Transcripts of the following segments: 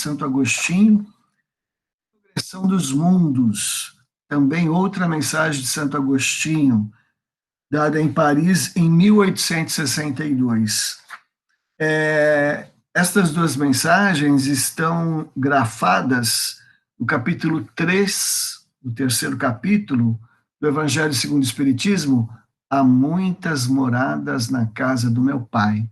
Santo Agostinho, Progressão dos Mundos, também outra mensagem de Santo Agostinho, dada em Paris em 1862. Estas duas mensagens estão grafadas no capítulo 3, o terceiro capítulo do Evangelho segundo o Espiritismo, Há muitas moradas na casa do meu Pai.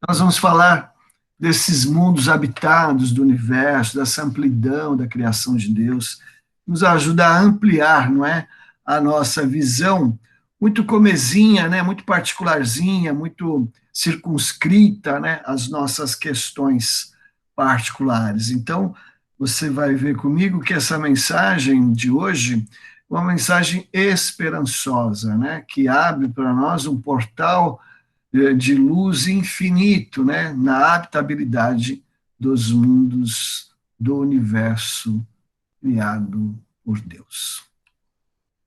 Nós vamos falar desses mundos habitados do universo, dessa amplidão da criação de Deus, nos ajuda a ampliar, não é, a nossa visão, muito comezinha, né, muito particularzinha, muito circunscrita, né, às nossas questões particulares. Então, você vai ver comigo que essa mensagem de hoje é uma mensagem esperançosa, né, que abre para nós um portal de luz infinito, né, na habitabilidade dos mundos do universo criado por Deus.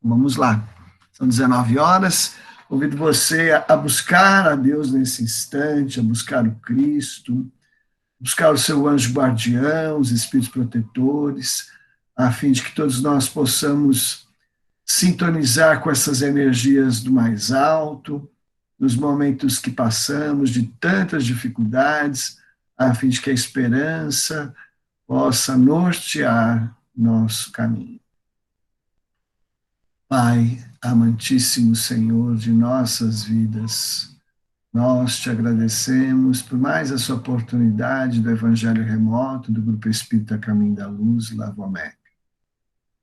Vamos lá, são 19 horas, convido você a buscar a Deus nesse instante, a buscar o Cristo, buscar o seu anjo guardião, os espíritos protetores, a fim de que todos nós possamos sintonizar com essas energias do mais alto, nos momentos que passamos de tantas dificuldades, a fim de que a esperança possa nortear nosso caminho. Pai, amantíssimo Senhor de nossas vidas, nós te agradecemos por mais essa oportunidade do Evangelho Remoto, do Grupo Espírita Caminho da Luz, Lavomec.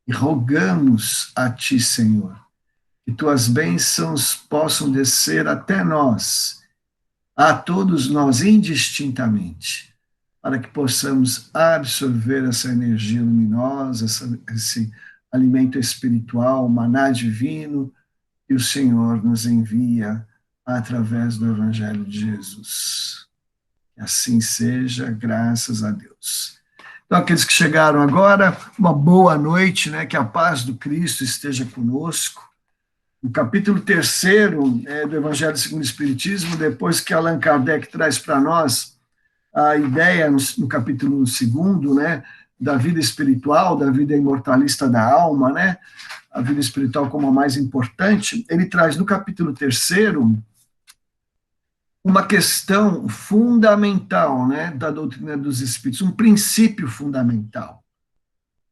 E rogamos a ti, Senhor, que tuas bênçãos possam descer até nós, a todos nós indistintamente, para que possamos absorver essa energia luminosa, esse alimento espiritual, maná divino, que o Senhor nos envia através do Evangelho de Jesus. Que assim seja, graças a Deus. Então, aqueles que chegaram agora, uma boa noite, né? Que a paz do Cristo esteja conosco. O capítulo 3º do Evangelho segundo o Espiritismo, depois que Allan Kardec traz para nós a ideia, no capítulo 2º, né, da vida espiritual, da vida imortalista da alma, né, a vida espiritual como a mais importante, ele traz no capítulo 3º uma questão fundamental, né, da doutrina dos Espíritos, um princípio fundamental,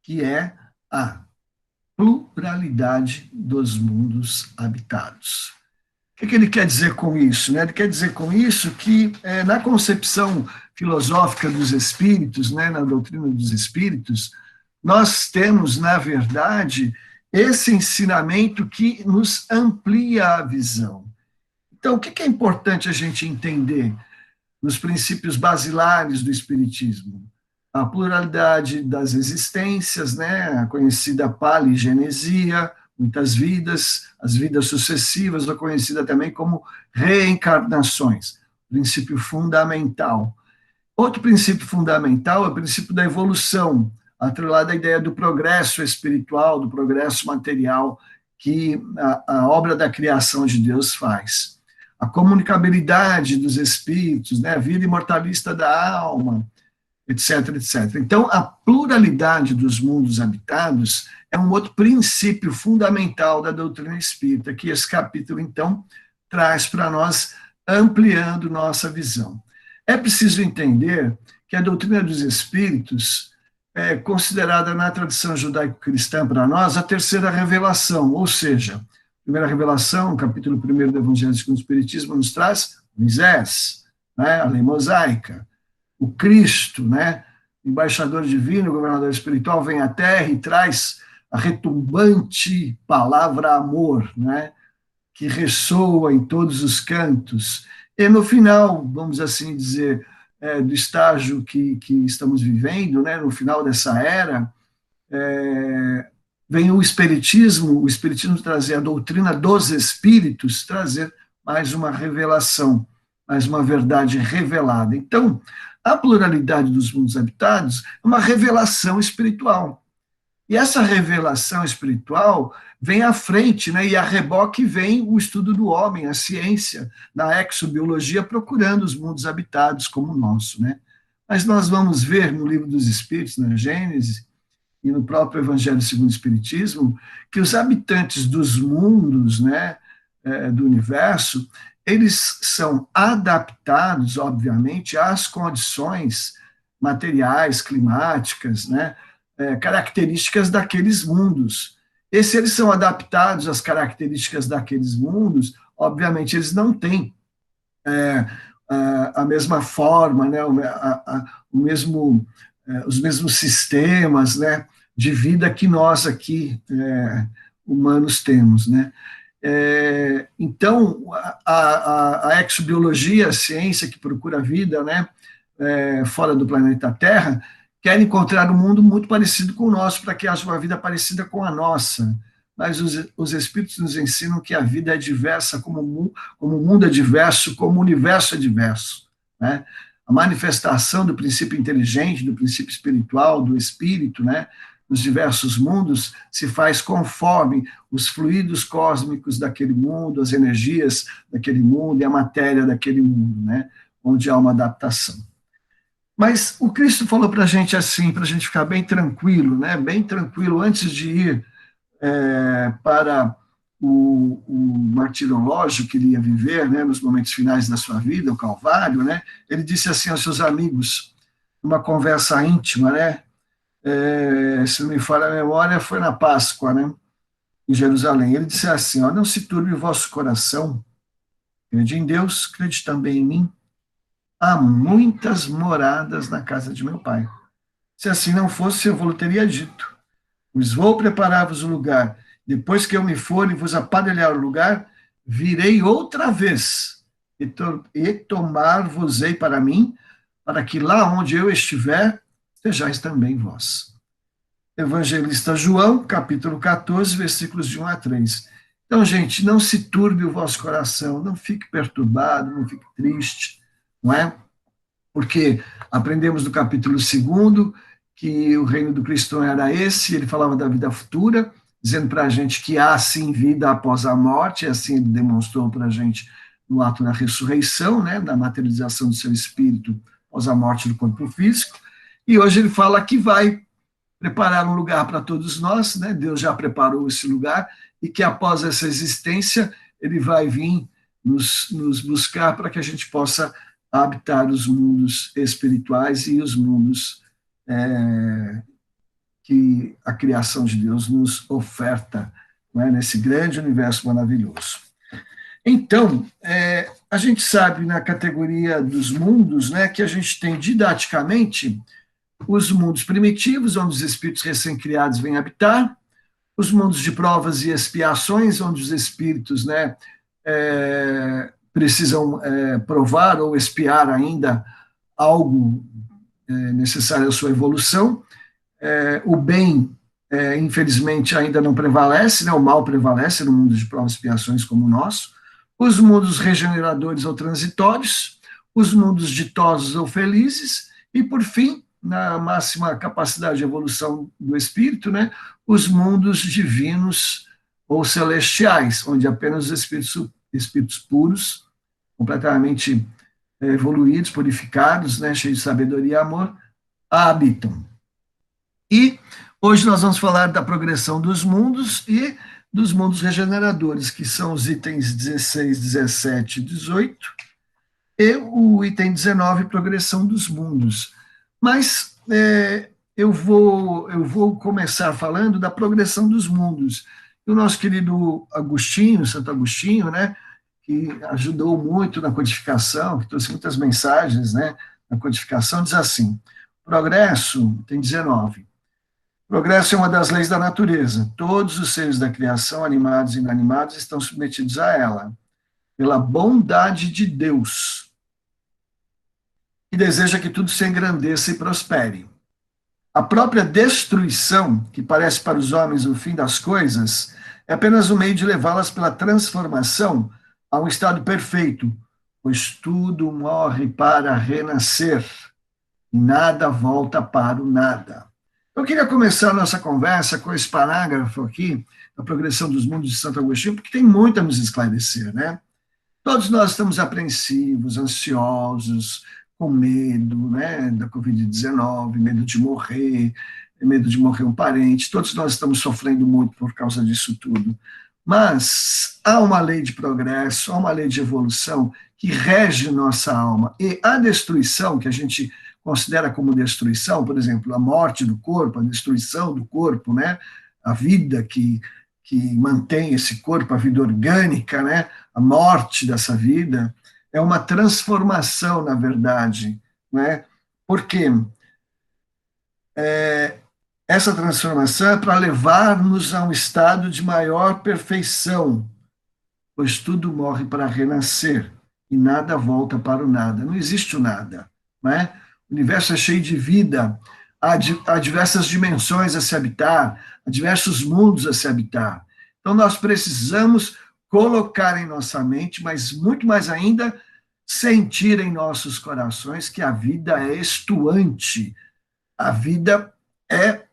que é a pluralidade dos mundos habitados. O que ele quer dizer com isso? Né? Ele quer dizer com isso que, na concepção filosófica dos espíritos, né, na doutrina dos espíritos, nós temos, na verdade, esse ensinamento que nos amplia a visão. Então, o que é importante a gente entender nos princípios basilares do espiritismo? A pluralidade das existências, né, a conhecida paligenesia, muitas vidas, as vidas sucessivas, a conhecida também como reencarnações, princípio fundamental. Outro princípio fundamental é o princípio da evolução, atrelado à ideia do progresso espiritual, do progresso material que a obra da criação de Deus faz. A comunicabilidade dos espíritos, né, a vida imortalista da alma, etc, etc. Então, a pluralidade dos mundos habitados é um outro princípio fundamental da doutrina espírita, que esse capítulo, então, traz para nós, ampliando nossa visão. É preciso entender que a doutrina dos espíritos é considerada na tradição judaico-cristã para nós a terceira revelação, ou seja, a primeira revelação, o capítulo 1º do Evangelho segundo o Espiritismo, nos traz Moisés, né, a lei mosaica. O Cristo, né, embaixador divino, governador espiritual, vem à Terra e traz a retumbante palavra amor, né, que ressoa em todos os cantos. E no final, vamos assim dizer, do estágio que estamos vivendo, né, no final dessa era, vem o Espiritismo trazer a doutrina dos Espíritos, trazer mais uma revelação, mais uma verdade revelada. Então, a pluralidade dos mundos habitados é uma revelação espiritual. E essa revelação espiritual vem à frente, né, e a reboque vem o estudo do homem, a ciência, na exobiologia, procurando os mundos habitados como o nosso, né? Mas nós vamos ver no Livro dos Espíritos, na Gênesis, e no próprio Evangelho segundo o Espiritismo, que os habitantes dos mundos, né, do universo, eles são adaptados, obviamente, às condições materiais, climáticas, né, características daqueles mundos. E se eles são adaptados às características daqueles mundos, obviamente eles não têm a mesma forma, né, o mesmo, os mesmos sistemas, né, de vida que nós aqui, humanos, temos, né. Então, a exobiologia, a ciência que procura a vida, né, fora do planeta Terra, quer encontrar um mundo muito parecido com o nosso, para que haja uma vida parecida com a nossa. Mas os Espíritos nos ensinam que a vida é diversa, como o mundo é diverso, como o universo é diverso, né? A manifestação do princípio inteligente, do princípio espiritual, do espírito, né, nos diversos mundos, se faz conforme os fluidos cósmicos daquele mundo, as energias daquele mundo e a matéria daquele mundo, né, onde há uma adaptação. Mas o Cristo falou para a gente assim, para a gente ficar bem tranquilo, né, bem tranquilo, antes de ir para o martirológio que ele ia viver, né, nos momentos finais da sua vida, o Calvário, né, ele disse assim aos seus amigos, numa conversa íntima, né, se não me falha a memória, foi na Páscoa, né, em Jerusalém. Ele disse assim, ó, não se turbe o vosso coração, crede em Deus, crede também em mim. Há muitas moradas na casa de meu Pai. Se assim não fosse, eu vos teria dito, pois vou preparar-vos o lugar. Depois que eu me for e vos aparelhar o lugar, virei outra vez e tomar-vos-ei para mim, para que lá onde eu estiver, estejais também vós. Evangelista João, capítulo 14, versículos de 1 a 3. Então, gente, não se turbe o vosso coração, não fique perturbado, não fique triste, não é? Porque aprendemos no capítulo 2 que o reino do Cristo era esse, ele falava da vida futura, dizendo para a gente que há sim vida após a morte, e assim ele demonstrou para a gente no ato da ressurreição, né, da materialização do seu espírito após a morte do corpo físico, e hoje ele fala que vai preparar um lugar para todos nós, né, Deus já preparou esse lugar, e que após essa existência ele vai vir nos buscar para que a gente possa habitar os mundos espirituais e os mundos que a criação de Deus nos oferta, né, nesse grande universo maravilhoso. Então, a gente sabe na categoria dos mundos, né, que a gente tem didaticamente os mundos primitivos, onde os espíritos recém-criados vêm habitar, os mundos de provas e expiações, onde os espíritos, né, precisam provar ou expiar ainda algo necessário à sua evolução. O bem, infelizmente, ainda não prevalece, né? O mal prevalece no mundo de provas e expiações como o nosso. Os mundos regeneradores ou transitórios, os mundos ditosos ou felizes, e, por fim, na máxima capacidade de evolução do espírito, né? Os mundos divinos ou celestiais, onde apenas os espíritos puros, completamente evoluídos, purificados, né? Cheios de sabedoria e amor, habitam. E hoje nós vamos falar da progressão dos mundos e dos mundos regeneradores, que são os itens 16, 17 e 18, e o item 19, progressão dos mundos. Mas eu vou começar falando da progressão dos mundos. E o nosso querido Agostinho, Santo Agostinho, né, que ajudou muito na codificação, que trouxe muitas mensagens, né, na codificação, diz assim, progresso, tem 19, progresso é uma das leis da natureza. Todos os seres da criação, animados e inanimados, estão submetidos a ela, pela bondade de Deus, que deseja que tudo se engrandeça e prospere. A própria destruição, que parece para os homens o fim das coisas, é apenas um meio de levá-las pela transformação a um estado perfeito, pois tudo morre para renascer, e nada volta para o nada. Eu queria começar a nossa conversa com esse parágrafo aqui, da progressão dos mundos de Santo Agostinho, porque tem muito a nos esclarecer, né? Todos nós estamos apreensivos, ansiosos, com medo, né, da Covid-19, medo de morrer um parente, todos nós estamos sofrendo muito por causa disso tudo. Mas há uma lei de progresso, há uma lei de evolução que rege nossa alma. E a destruição, que a gente considera como destruição, por exemplo, a morte do corpo, a destruição do corpo, né? A vida que mantém esse corpo, a vida orgânica, né? A morte dessa vida, é uma transformação, na verdade. Né? Por quê? Essa transformação é para levar-nos a um estado de maior perfeição, pois tudo morre para renascer e nada volta para o nada. Não existe o nada, né? O universo é cheio de vida, há diversas dimensões a se habitar, há diversos mundos a se habitar. Então nós precisamos colocar em nossa mente, mas muito mais ainda, sentir em nossos corações que a vida é estuante, a vida é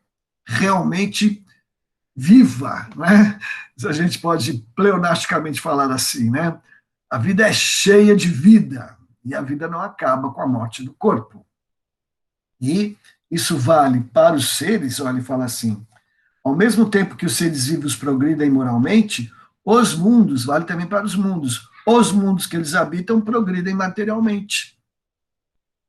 realmente viva, né? A gente pode pleonasticamente falar assim, né? A vida é cheia de vida e a vida não acaba com a morte do corpo. E isso vale para os seres, olha, ele fala assim, ao mesmo tempo que os seres vivos progridem moralmente, os mundos, vale também para os mundos que eles habitam progridem materialmente.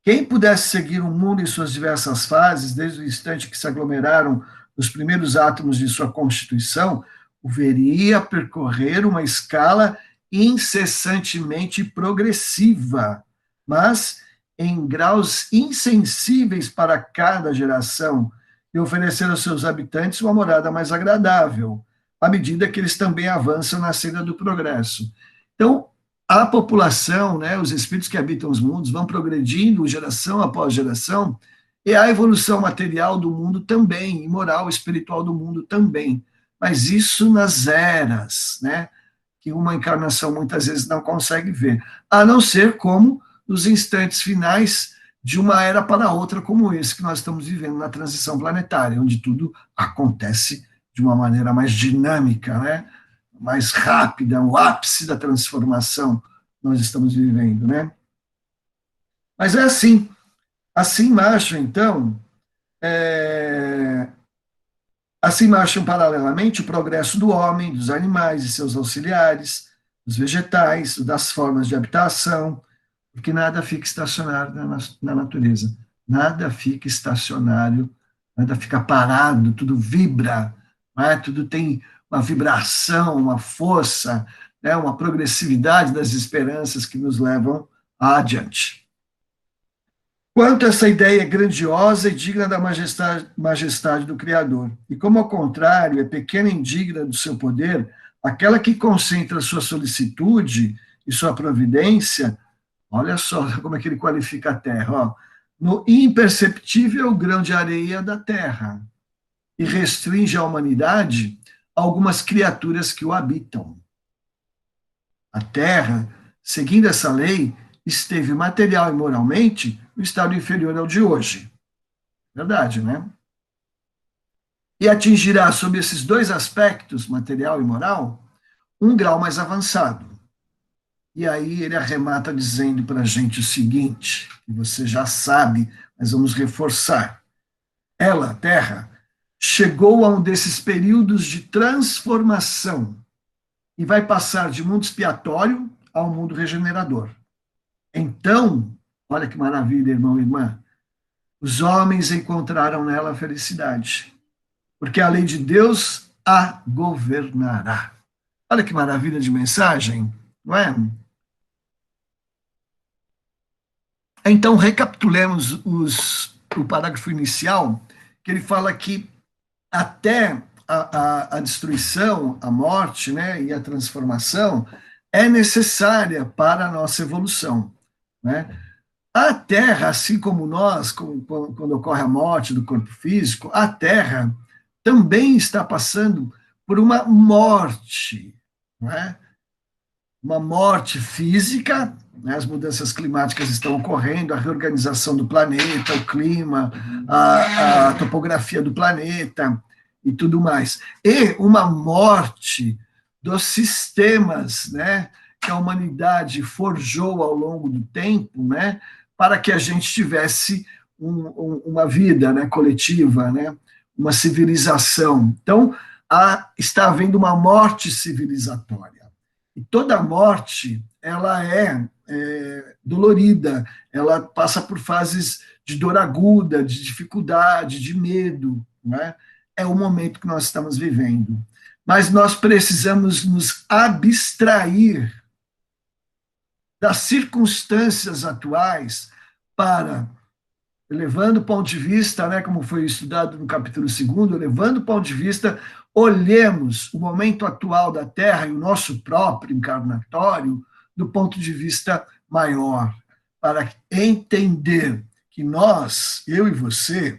Quem pudesse seguir o mundo em suas diversas fases, desde o instante que se aglomeraram os primeiros átomos de sua constituição, o veria percorrer uma escala incessantemente progressiva, mas em graus insensíveis para cada geração, e oferecer aos seus habitantes uma morada mais agradável, à medida que eles também avançam na senda do progresso. Então, a população, né, os espíritos que habitam os mundos, vão progredindo geração após geração, e a evolução material do mundo também, e moral, espiritual do mundo também. Mas isso nas eras, né, que uma encarnação muitas vezes não consegue ver, a não ser como nos instantes finais de uma era para outra, como esse que nós estamos vivendo na transição planetária, onde tudo acontece de uma maneira mais dinâmica, né, mais rápida, o ápice da transformação nós estamos vivendo, né? Mas é assim marcham, então, assim marcham paralelamente o progresso do homem, dos animais e seus auxiliares, dos vegetais, das formas de habitação, porque nada fica estacionário na natureza, nada fica estacionário, nada fica parado, tudo vibra, né? Tudo tem uma vibração, uma força, né? Uma progressividade das esperanças que nos levam adiante. Quanto essa ideia é grandiosa e digna da majestade do Criador, e como, ao contrário, é pequena e indigna do seu poder, aquela que concentra sua solicitude e sua providência, olha só como é que ele qualifica a terra, ó, no imperceptível grão de areia da terra, e restringe a humanidade a algumas criaturas que o habitam. A terra, seguindo essa lei, esteve material e moralmente no estado inferior ao de hoje. Verdade, né? E atingirá, sob esses dois aspectos, material e moral, um grau mais avançado. E aí ele arremata dizendo para a gente o seguinte, que você já sabe, mas vamos reforçar. Ela, a Terra, chegou a um desses períodos de transformação e vai passar de mundo expiatório ao mundo regenerador. Então, olha que maravilha, irmão e irmã, os homens encontraram nela a felicidade, porque a lei de Deus a governará. Olha que maravilha de mensagem, não é? Então, recapitulemos o parágrafo inicial, que ele fala que até a destruição, a morte, né, e a transformação é necessária para a nossa evolução, né? A Terra, assim como nós, quando ocorre a morte do corpo físico, a Terra também está passando por uma morte, não é? Uma morte física, né? As mudanças climáticas estão ocorrendo, a reorganização do planeta, o clima, a topografia do planeta e tudo mais. E uma morte dos sistemas, né, que a humanidade forjou ao longo do tempo, né, para que a gente tivesse uma vida, né, coletiva, né, uma civilização. Então, está havendo uma morte civilizatória. E toda morte, ela é dolorida, ela passa por fases de dor aguda, de dificuldade, de medo, né? É o momento que nós estamos vivendo. Mas nós precisamos nos abstrair das circunstâncias atuais para, levando o ponto de vista, né, como foi estudado no capítulo 2º, levando o ponto de vista, olhemos o momento atual da Terra e o nosso próprio encarnatório do ponto de vista maior, para entender que nós, eu e você,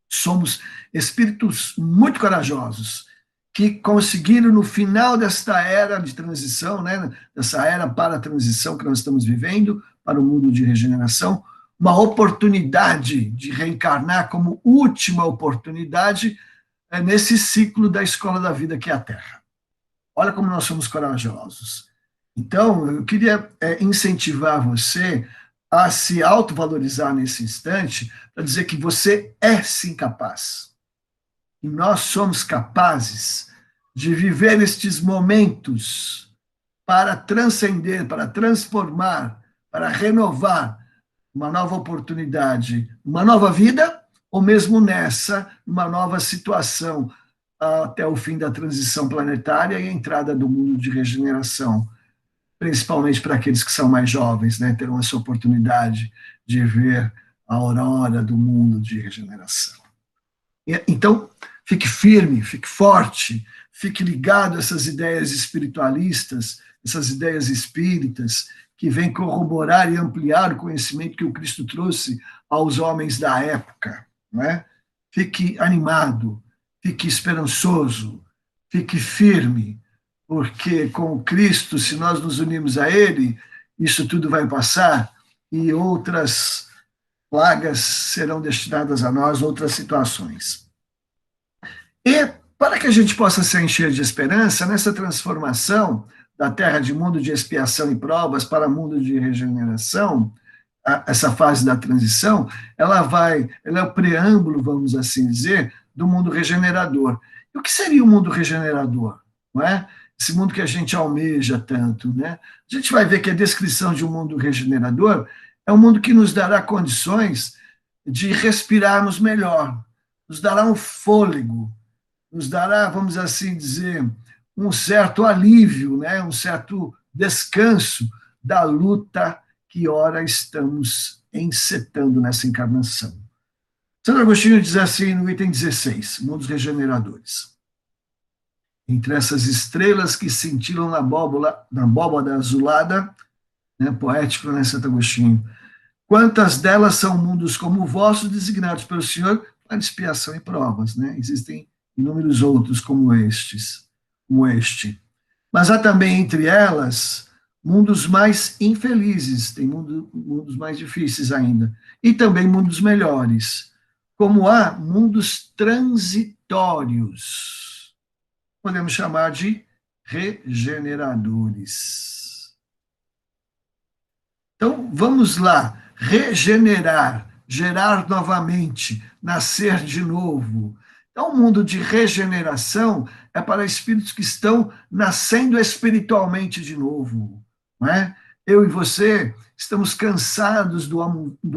somos espíritos muito corajosos, que conseguiram, no final desta era de transição, né, dessa era para a transição que nós estamos vivendo, para o mundo de regeneração, uma oportunidade de reencarnar como última oportunidade nesse ciclo da escola da vida que é a Terra. Olha como nós somos corajosos. Então, eu queria incentivar você a se autovalorizar nesse instante, para dizer que você é sim capaz. E nós somos capazes de viver estes momentos para transcender, para transformar, para renovar uma nova oportunidade, uma nova vida, ou mesmo nessa, uma nova situação, até o fim da transição planetária e a entrada do mundo de regeneração, principalmente para aqueles que são mais jovens, né, terão essa oportunidade de ver a aurora do mundo de regeneração. Então, fique firme, fique forte, fique ligado a essas ideias espiritualistas, essas ideias espíritas, que vêm corroborar e ampliar o conhecimento que o Cristo trouxe aos homens da época. Não é? Fique animado, fique esperançoso, fique firme, porque com o Cristo, se nós nos unirmos a Ele, isso tudo vai passar e outras plagas serão destinadas a nós, outras situações. E para que a gente possa se encher de esperança nessa transformação da terra de mundo de expiação e provas para mundo de regeneração, essa fase da transição, ela é o preâmbulo, vamos assim dizer, do mundo regenerador. E o que seria o mundo regenerador? Não é? Esse mundo que a gente almeja tanto, né? A gente vai ver que a descrição de um mundo regenerador é um mundo que nos dará condições de respirarmos melhor, nos dará um fôlego, nos dará, vamos assim dizer, um certo alívio, né? Um certo descanso da luta que ora estamos encetando nessa encarnação. Santo Agostinho diz assim no item 16, mundos regeneradores. Entre essas estrelas que cintilam na abóbada azulada, né, poético, né, Santo Agostinho, quantas delas são mundos como o vosso, designados pelo Senhor para expiação e provas, né? Existem inúmeros outros como este. Mas há também entre elas mundos mais infelizes, tem mundos mais difíceis ainda, e também mundos melhores, como há mundos transitórios, podemos chamar de regeneradores. Então, vamos lá, regenerar, gerar novamente, nascer de novo. Então, o mundo de regeneração é para espíritos que estão nascendo espiritualmente de novo. Não é? Eu e você estamos cansados do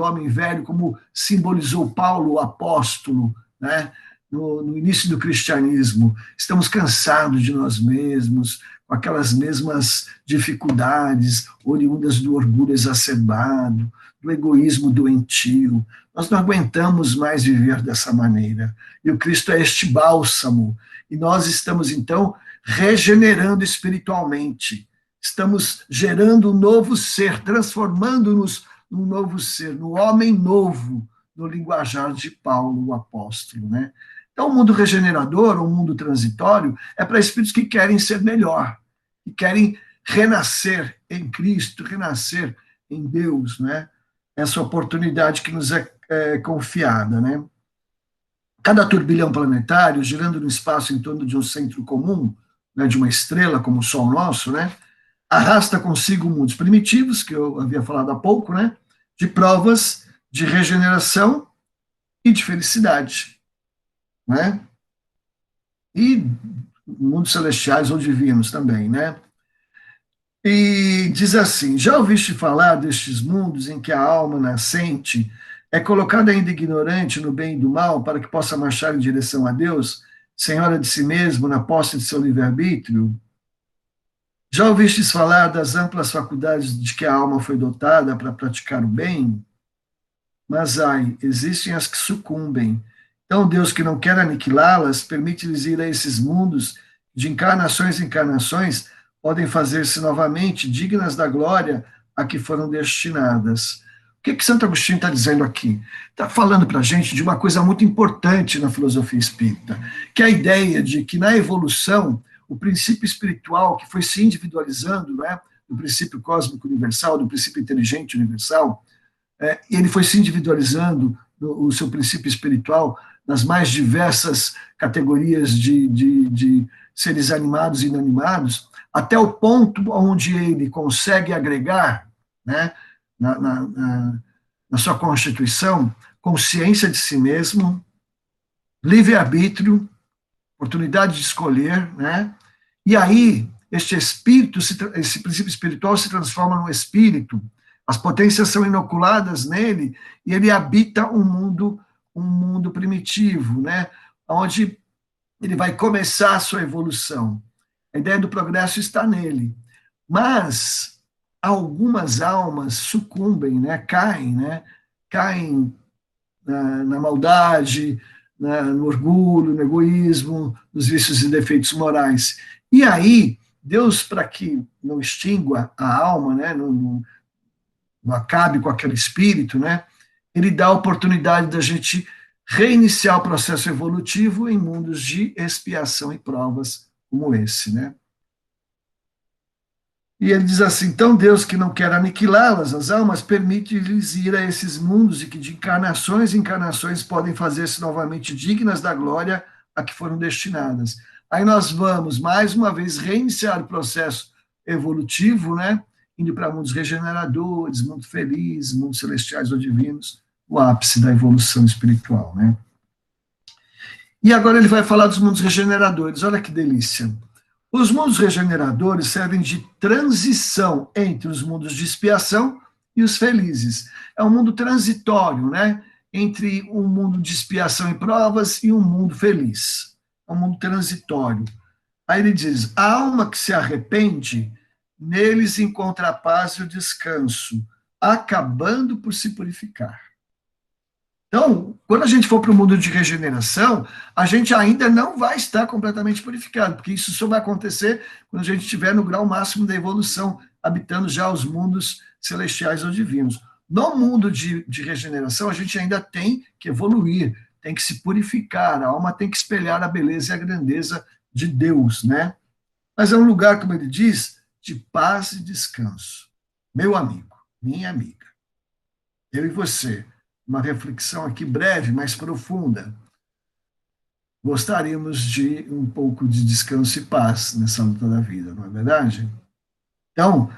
homem velho, como simbolizou Paulo, o apóstolo, né? no início do cristianismo. Estamos cansados de nós mesmos, com aquelas mesmas dificuldades oriundas do orgulho exacerbado, do egoísmo doentio. Nós não aguentamos mais viver dessa maneira. E o Cristo é este bálsamo. E nós estamos, então, regenerando espiritualmente. Estamos gerando um novo ser, transformando-nos num novo ser, no homem novo, no linguajar de Paulo, o apóstolo, né? Então, o mundo regenerador, o mundo transitório, é para espíritos que querem ser melhor, que querem renascer em Cristo, renascer em Deus, né? Essa oportunidade que nos é confiada, né? Cada turbilhão planetário, girando no espaço em torno de um centro comum, né, de uma estrela como o Sol nosso, né? Arrasta consigo mundos primitivos, que eu havia falado há pouco, né? de provas, de regeneração e de felicidade, né? E mundos celestiais ou divinos também, né? E diz assim: já ouviste falar destes mundos em que a alma nascente é colocada ainda ignorante no bem e do mal para que possa marchar em direção a Deus, senhora de si mesmo, na posse de seu livre-arbítrio? Já ouvistes falar das amplas faculdades de que a alma foi dotada para praticar o bem? Mas, ai, existem as que sucumbem. Então, Deus, que não quer aniquilá-las, permite-lhes ir a esses mundos, de encarnações em encarnações, podem fazer-se novamente dignas da glória a que foram destinadas. O que Santo Agostinho está dizendo aqui? Está falando para a gente de uma coisa muito importante na filosofia espírita, que é a ideia de que na evolução, o princípio espiritual que foi se individualizando, né, do princípio cósmico universal, do princípio inteligente universal, ele foi se individualizando o seu princípio espiritual nas mais diversas categorias de seres animados e inanimados, até o ponto onde ele consegue agregar, né, na sua constituição, consciência de si mesmo, livre-arbítrio, oportunidade de escolher, né? E aí, este espírito, esse princípio espiritual se transforma num espírito, as potências são inoculadas nele e ele habita um mundo primitivo, né? Onde ele vai começar a sua evolução. A ideia do progresso está nele. Mas algumas almas sucumbem, né? Caem, né? Caem na maldade, no orgulho, no egoísmo, nos vícios e defeitos morais. E aí, Deus, para que não extingua a alma, né, não acabe com aquele espírito, né, ele dá a oportunidade da gente reiniciar o processo evolutivo em mundos de expiação e provas como esse, né? E ele diz assim: então Deus, que não quer aniquilá-las, as almas, permite-lhes ir a esses mundos e que de encarnações em encarnações podem fazer-se novamente dignas da glória a que foram destinadas. Aí nós vamos, mais uma vez, reiniciar o processo evolutivo, né? Indo para mundos regeneradores, mundo feliz, mundos celestiais ou divinos, o ápice da evolução espiritual, né? E agora ele vai falar dos mundos regeneradores. Olha que delícia. Os mundos regeneradores servem de transição entre os mundos de expiação e os felizes. É um mundo transitório, né? Entre um mundo de expiação e provas e um mundo feliz. É um mundo transitório. Aí ele diz: a alma que se arrepende, neles encontra a paz e o descanso, acabando por se purificar. Então, quando a gente for para o mundo de regeneração, a gente ainda não vai estar completamente purificado, porque isso só vai acontecer quando a gente estiver no grau máximo da evolução, habitando já os mundos celestiais ou divinos. No mundo de regeneração, a gente ainda tem que evoluir, tem que se purificar, a alma tem que espelhar a beleza e a grandeza de Deus, né? Mas é um lugar, como ele diz, de paz e descanso. Meu amigo, minha amiga, eu e você, uma reflexão aqui breve, mas profunda. Gostaríamos de um pouco de descanso e paz nessa luta da vida, não é verdade? Então,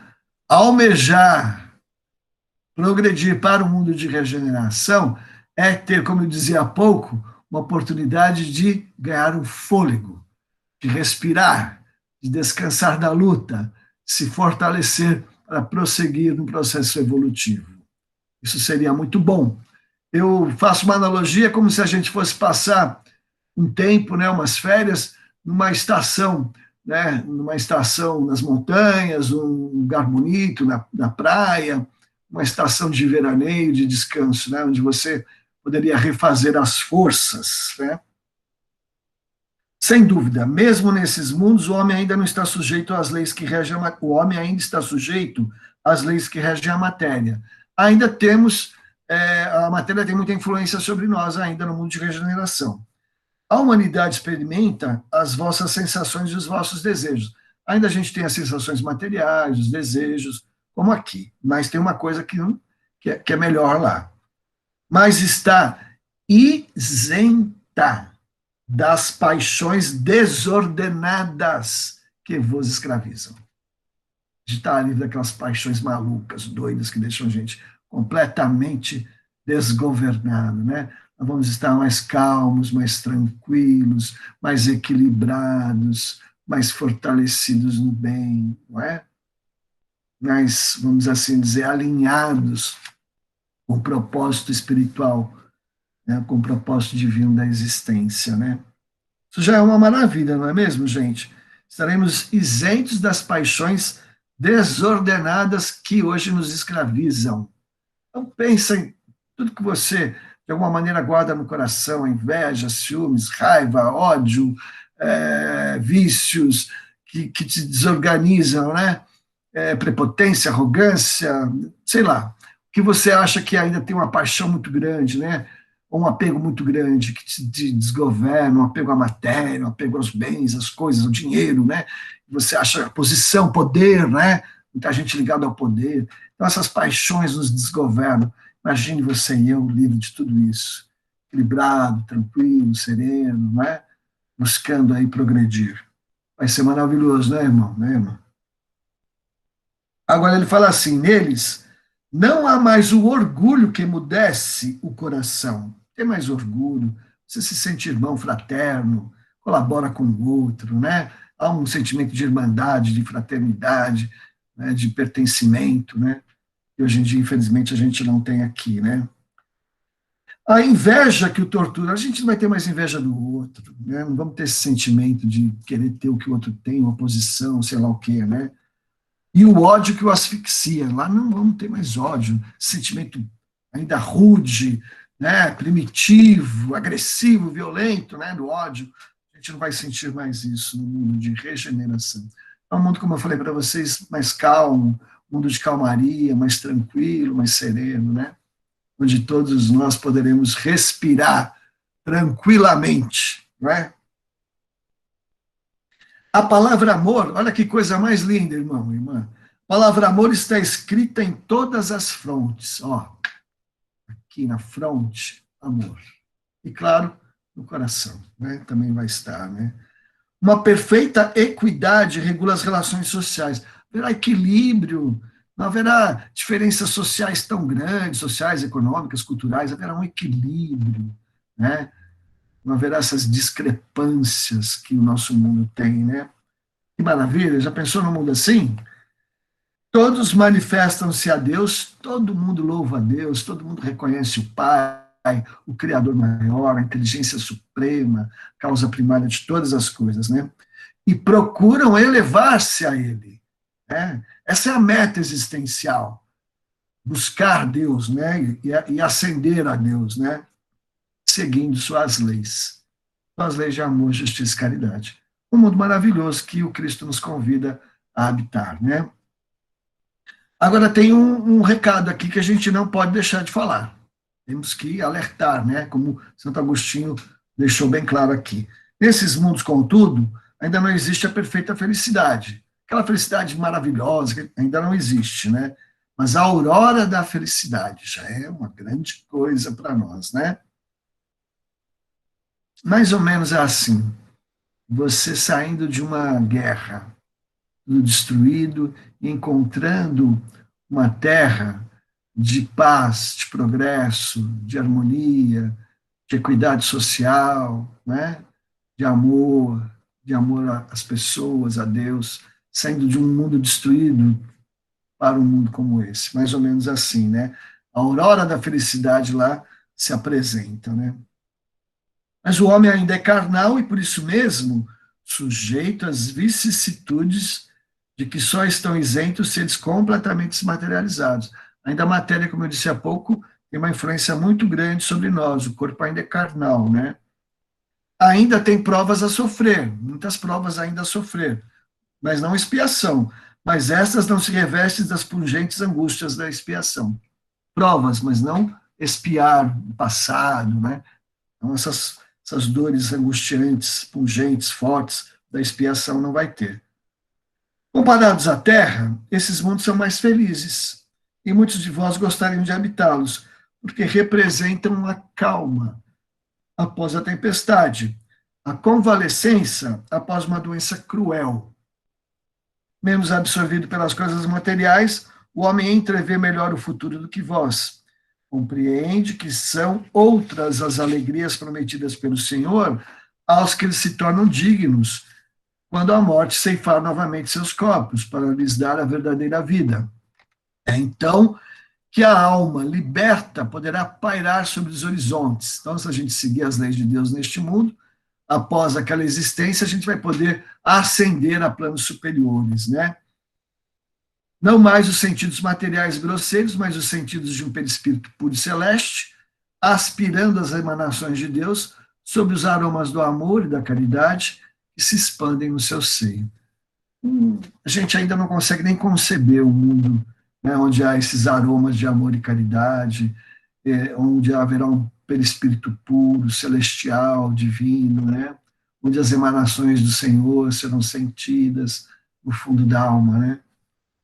almejar, progredir para o mundo de regeneração é ter, como eu dizia há pouco, uma oportunidade de ganhar um fôlego, de respirar, de descansar da luta, se fortalecer para prosseguir no processo evolutivo. Isso seria muito bom. Eu faço uma analogia como se a gente fosse passar um tempo, né, umas férias, numa estação nas montanhas, um lugar bonito, na praia, uma estação de veraneio, de descanso, né, onde você poderia refazer as forças, né? Sem dúvida, mesmo nesses mundos, o homem ainda não está sujeito às leis que regem o homem ainda está sujeito às leis que regem a matéria. Ainda temos a matéria tem muita influência sobre nós ainda no mundo de regeneração. A humanidade experimenta as vossas sensações e os vossos desejos. Ainda a gente tem as sensações materiais, os desejos, como aqui, mas tem uma coisa que é melhor lá. Mas está isenta das paixões desordenadas que vos escravizam. De estar livre daquelas paixões malucas, doidas, que deixam a gente completamente desgovernado, né? Nós vamos estar mais calmos, mais tranquilos, mais equilibrados, mais fortalecidos no bem, não é? Mais, vamos assim dizer, alinhados com o propósito espiritual, né? Com o propósito divino da existência, né? Isso já é uma maravilha, não é mesmo, gente? Estaremos isentos das paixões desordenadas que hoje nos escravizam. Então, pensa em tudo que você, de alguma maneira, guarda no coração, inveja, ciúmes, raiva, ódio, vícios que te desorganizam, né? Prepotência, arrogância, sei lá, que você acha que ainda tem uma paixão muito grande, né? Ou um apego muito grande que te desgoverna, um apego à matéria, um apego aos bens, às coisas, ao dinheiro, né? Você acha posição, poder, né? Muita gente ligada ao poder. Então, essas paixões nos desgovernam. Imagine você e eu livre de tudo isso, equilibrado, tranquilo, sereno, né? Buscando aí progredir. Vai ser maravilhoso, né, irmão? Né, irmão? Agora ele fala assim, neles não há mais o orgulho que emudece o coração. Tem mais orgulho, você se sente irmão fraterno, colabora com o outro, né? Há um sentimento de irmandade, de fraternidade, né? De pertencimento, né? E hoje em dia, infelizmente, a gente não tem aqui, né? A inveja que o tortura, a gente não vai ter mais inveja do outro, né? Não vamos ter esse sentimento de querer ter o que o outro tem, uma posição, sei lá o quê, né? E o ódio que o asfixia. Lá não vamos ter mais ódio, sentimento ainda rude, né, primitivo, agressivo, violento, né, do ódio. A gente não vai sentir mais isso no mundo de regeneração. É um mundo, como eu falei para vocês, mais calmo, mundo de calmaria, mais tranquilo, mais sereno, né, onde todos nós poderemos respirar tranquilamente, não é? A palavra amor, olha que coisa mais linda, irmão, irmã. A palavra amor está escrita em todas as frontes. Ó, aqui na fronte, amor. E claro, no coração, né? Também vai estar, né? Uma perfeita equidade regula as relações sociais. Haverá equilíbrio, não haverá diferenças sociais tão grandes, sociais, econômicas, culturais, haverá um equilíbrio, né? Não haverá essas discrepâncias que o nosso mundo tem, né? Que maravilha, já pensou num mundo assim? Todos manifestam-se a Deus, todo mundo louva a Deus, todo mundo reconhece o Pai, o Criador maior, a inteligência suprema, causa primária de todas as coisas, né? E procuram elevar-se a Ele, né? Essa é a meta existencial, buscar Deus, né? E ascender a Deus, né? Seguindo suas leis, suas leis de amor, justiça e caridade. Um mundo maravilhoso que o Cristo nos convida a habitar, né? Agora, tem um recado aqui que a gente não pode deixar de falar. Temos que alertar, né? Como Santo Agostinho deixou bem claro aqui. Nesses mundos, contudo, ainda não existe a perfeita felicidade. Aquela felicidade maravilhosa que ainda não existe, né? Mas a aurora da felicidade já é uma grande coisa para nós, né? Mais ou menos é assim. Você saindo de uma guerra, tudo destruído, encontrando uma terra de paz, de progresso, de harmonia, de equidade social, né? De amor às pessoas, a Deus, saindo de um mundo destruído para um mundo como esse, mais ou menos assim, né? A aurora da felicidade lá se apresenta, né? Mas o homem ainda é carnal e por isso mesmo sujeito às vicissitudes de que só estão isentos seres completamente desmaterializados. Ainda a matéria, como eu disse há pouco, tem uma influência muito grande sobre nós, o corpo ainda é carnal, né? Ainda tem provas a sofrer, muitas provas ainda a sofrer, mas não expiação. Mas essas não se revestem das pungentes angústias da expiação. Provas, mas não expiar o passado, né? Então, essas dores angustiantes, pungentes, fortes da expiação não vai ter. Comparados à Terra, esses mundos são mais felizes, e muitos de vós gostariam de habitá-los, porque representam a calma após a tempestade, a convalescença após uma doença cruel. Menos absorvido pelas coisas materiais, o homem entrevê melhor o futuro do que vós. Compreende que são outras as alegrias prometidas pelo Senhor aos que eles se tornam dignos, quando a morte ceifar novamente seus corpos, para lhes dar a verdadeira vida. É então que a alma liberta poderá pairar sobre os horizontes. Então, se a gente seguir as leis de Deus neste mundo, após aquela existência, a gente vai poder ascender a planos superiores, né? Não mais os sentidos materiais grosseiros, mas os sentidos de um perispírito puro e celeste, aspirando às emanações de Deus, sob os aromas do amor e da caridade que se expandem no seu seio. A gente ainda não consegue nem conceber o mundo, né, onde há esses aromas de amor e caridade, onde haverá um perispírito puro, celestial, divino, né, onde as emanações do Senhor serão sentidas no fundo da alma, né?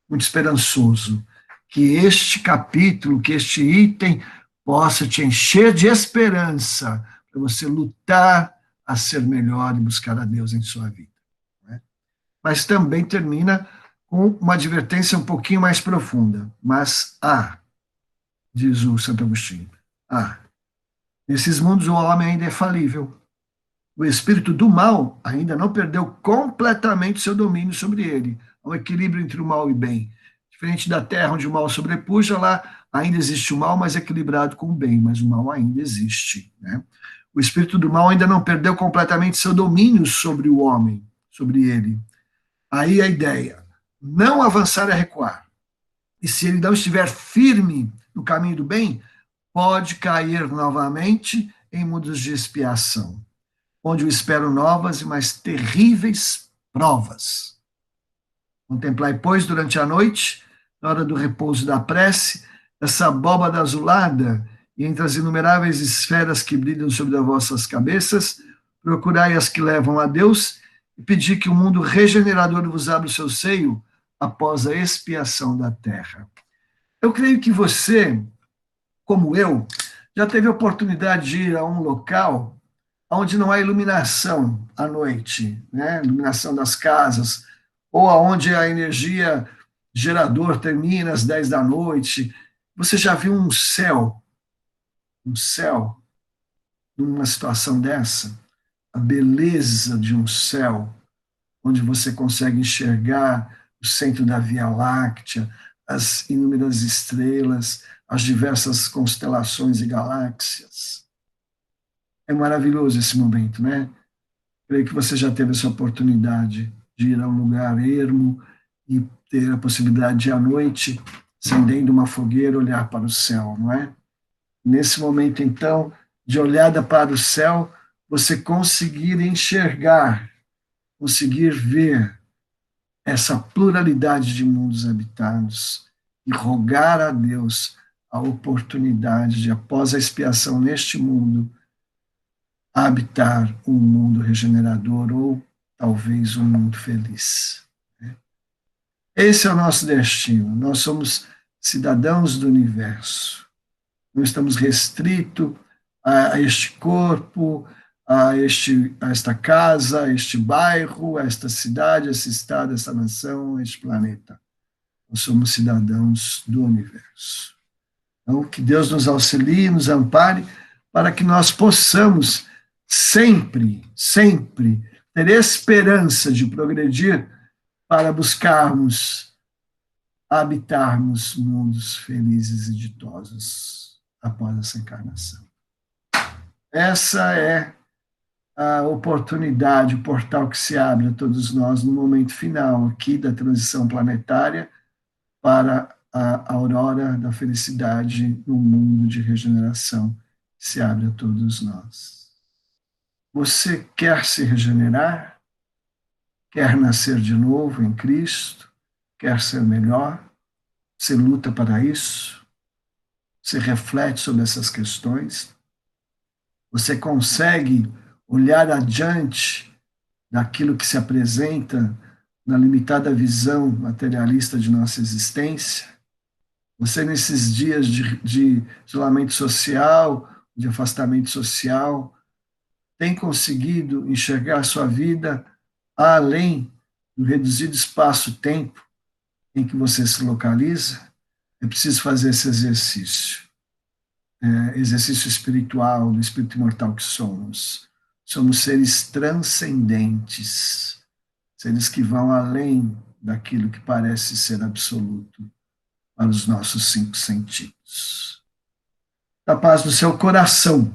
Muito esperançoso que este capítulo, que este item possa te encher de esperança para você lutar a ser melhor e buscar a Deus em sua vida, né? Mas também termina com uma advertência um pouquinho mais profunda. Mas diz o Santo Agostinho, nesses mundos o homem ainda é falível. O espírito do mal ainda não perdeu completamente seu domínio sobre ele. Há um equilíbrio entre o mal e o bem. Diferente da terra, onde o mal sobrepuja, lá ainda existe o mal, mas equilibrado com o bem, mas o mal ainda existe, né? O espírito do mal ainda não perdeu completamente seu domínio sobre o homem, sobre ele. Aí a ideia, não avançar é recuar. E se ele não estiver firme no caminho do bem, pode cair novamente em mundos de expiação, onde o esperam novas e mais terríveis provas. Contemplai, pois, durante a noite, na hora do repouso da prece, essa abóbada azulada, e entre as inumeráveis esferas que brilham sobre as vossas cabeças, procurai as que levam a Deus e pedi que o mundo regenerador vos abra o seu seio após a expiação da terra. Eu creio que você, como eu, já teve a oportunidade de ir a um local onde não há iluminação à noite, né? Iluminação das casas, ou aonde a energia gerador termina às 10 da noite. Você já viu um céu numa situação dessa? A beleza de um céu, onde você consegue enxergar o centro da Via Láctea, as inúmeras estrelas, as diversas constelações e galáxias. É maravilhoso esse momento, né? Creio que você já teve essa oportunidade de ir a um lugar ermo e ter a possibilidade de, à noite, acendendo uma fogueira, olhar para o céu, não é? Nesse momento, então, de olhada para o céu, você conseguir enxergar, conseguir ver essa pluralidade de mundos habitados e rogar a Deus a oportunidade de, após a expiação neste mundo, habitar um mundo regenerador ou talvez um mundo feliz. Esse é o nosso destino. Nós somos cidadãos do universo. Não estamos restritos a este corpo, a esta casa, a este bairro, a esta cidade, a esse estado, a esta nação, a este planeta. Nós somos cidadãos do universo. Então, que Deus nos auxilie, nos ampare, para que nós possamos sempre ter esperança de progredir para buscarmos habitarmos mundos felizes e ditosos após essa encarnação. Essa é a oportunidade, o portal que se abre a todos nós no momento final aqui da transição planetária para a aurora da felicidade no mundo de regeneração que se abre a todos nós. Você quer se regenerar? Quer nascer de novo em Cristo? Quer ser melhor? Você luta para isso? Você reflete sobre essas questões? Você consegue olhar adiante daquilo que se apresenta na limitada visão materialista de nossa existência? Você, nesses dias de isolamento social, de afastamento social, tem conseguido enxergar a sua vida além do reduzido espaço-tempo em que você se localiza? é preciso fazer esse exercício. Exercício espiritual, do espírito imortal que somos. Somos seres transcendentes, seres que vão além daquilo que parece ser absoluto para os nossos 5 sentidos. Da paz do seu coração.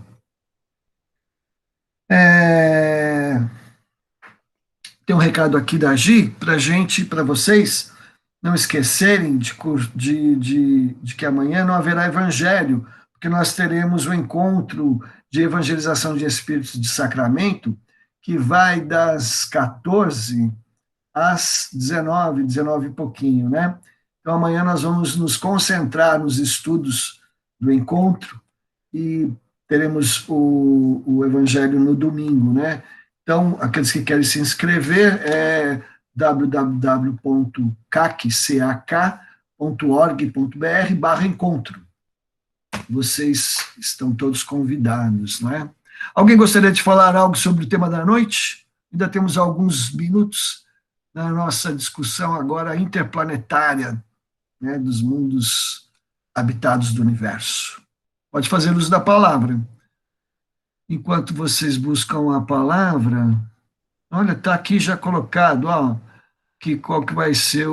Tem um recado aqui da Gi, para gente, para vocês, não esquecerem de que amanhã não haverá evangelho, porque nós teremos o encontro de evangelização de espíritos de sacramento, que vai das 14 às 19, 19 e pouquinho, né? Então amanhã nós vamos nos concentrar nos estudos do encontro e teremos o evangelho no domingo, né? Então, aqueles que querem se inscrever é www.cac.org.br/encontro. Vocês estão todos convidados, né? Alguém gostaria de falar algo sobre o tema da noite? Ainda temos alguns minutos na nossa discussão agora interplanetária, né, dos mundos habitados do universo. Pode fazer uso da palavra. Enquanto vocês buscam a palavra, olha, está aqui já colocado, ó, qual que vai ser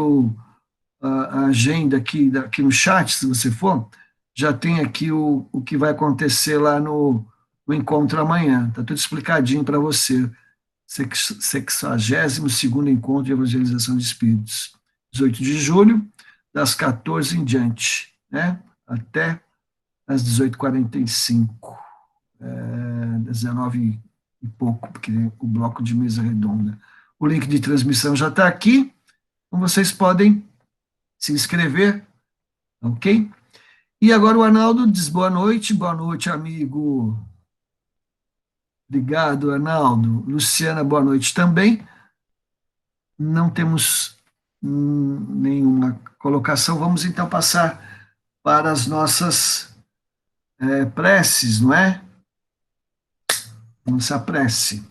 a agenda aqui no chat, se você for, já tem aqui o que vai acontecer lá no encontro amanhã. Está tudo explicadinho para você. 62º Encontro de Evangelização de Espíritos. 18 de julho, das 14 em diante, né? Até às 18h45. 19 e pouco, porque o bloco de mesa redonda. O link de transmissão já está aqui, então vocês podem se inscrever, ok? E agora o Arnaldo diz boa noite, amigo. Obrigado, Arnaldo. Luciana, boa noite também. Não temos nenhuma colocação, vamos então passar para as nossas preces, não é? Nossa prece,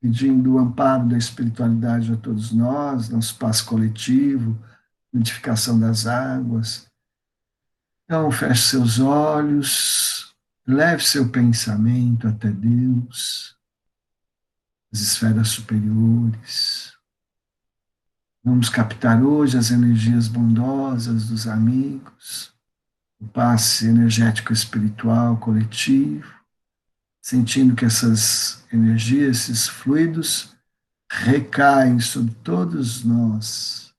pedindo o amparo da espiritualidade a todos nós, nosso passo coletivo, modificação das águas. Então, feche seus olhos, leve seu pensamento até Deus, as esferas superiores. Vamos captar hoje as energias bondosas dos amigos, o passe energético espiritual coletivo, sentindo que essas energias, esses fluidos, recaem sobre todos nós,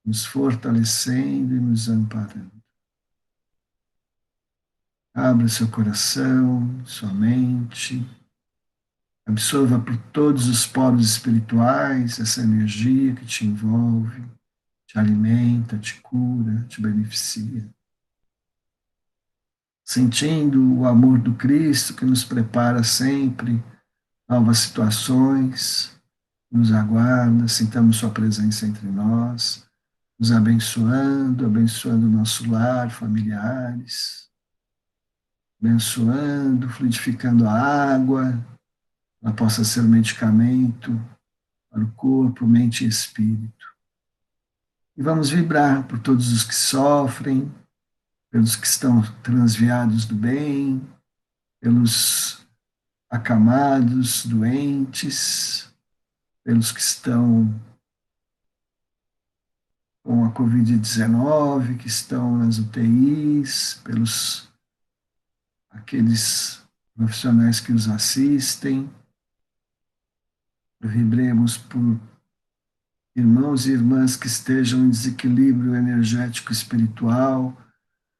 nos fortalecendo e nos amparando. Abra seu coração, sua mente, absorva por todos os poros espirituais essa energia que te envolve, te alimenta, te cura, te beneficia. Sentindo o amor do Cristo que nos prepara sempre novas situações, nos aguarda, sintamos sua presença entre nós, nos abençoando o nosso lar, familiares, abençoando, fluidificando a água, ela possa ser um medicamento para o corpo, mente e espírito. E vamos vibrar por todos os que sofrem, pelos que estão transviados do bem, pelos acamados, doentes, pelos que estão com a Covid-19, que estão nas UTIs, pelos aqueles profissionais que os assistem. Vibremos por irmãos e irmãs que estejam em desequilíbrio energético espiritual,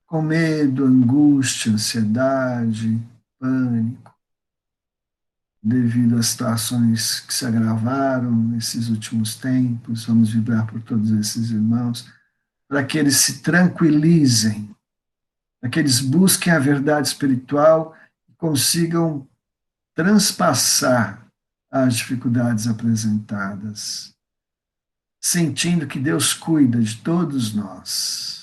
com medo, angústia, ansiedade, pânico, devido às situações que se agravaram nesses últimos tempos. Vamos vibrar por todos esses irmãos, para que eles se tranquilizem, para que eles busquem a verdade espiritual e consigam transpassar as dificuldades apresentadas, sentindo que Deus cuida de todos nós.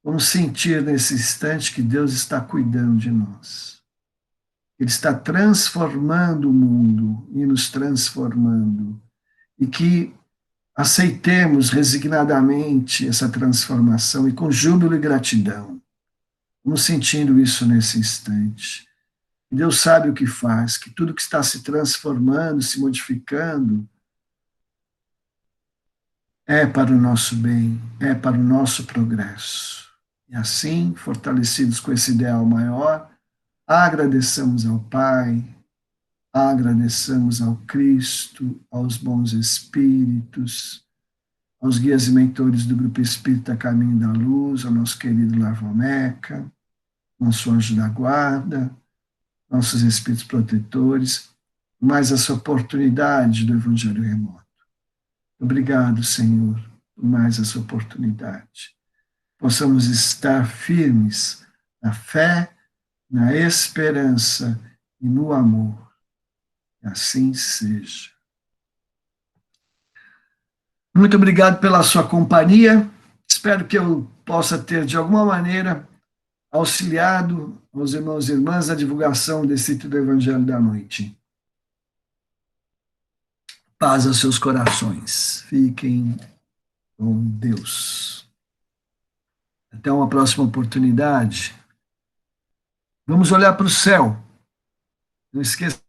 Vamos sentir nesse instante que Deus está cuidando de nós. Ele está transformando o mundo e nos transformando. E que aceitemos resignadamente essa transformação e com júbilo e gratidão. Vamos sentindo isso nesse instante. Deus sabe o que faz, que tudo que está se transformando, se modificando, é para o nosso bem, é para o nosso progresso. E assim, fortalecidos com esse ideal maior, agradeçamos ao Pai, agradeçamos ao Cristo, aos bons espíritos, aos guias e mentores do Grupo Espírita Caminho da Luz, ao nosso querido Larvomeca, nosso anjo da guarda, nossos espíritos protetores, mais essa oportunidade do Evangelho Remoto. Obrigado, Senhor, por mais essa oportunidade. Possamos estar firmes na fé, na esperança e no amor. Que assim seja. Muito obrigado pela sua companhia. Espero que eu possa ter, de alguma maneira, auxiliado aos irmãos e irmãs na divulgação desse item do Evangelho da Noite. Paz aos seus corações. Fiquem com Deus. Até uma próxima oportunidade. Vamos olhar para o céu. Não esqueça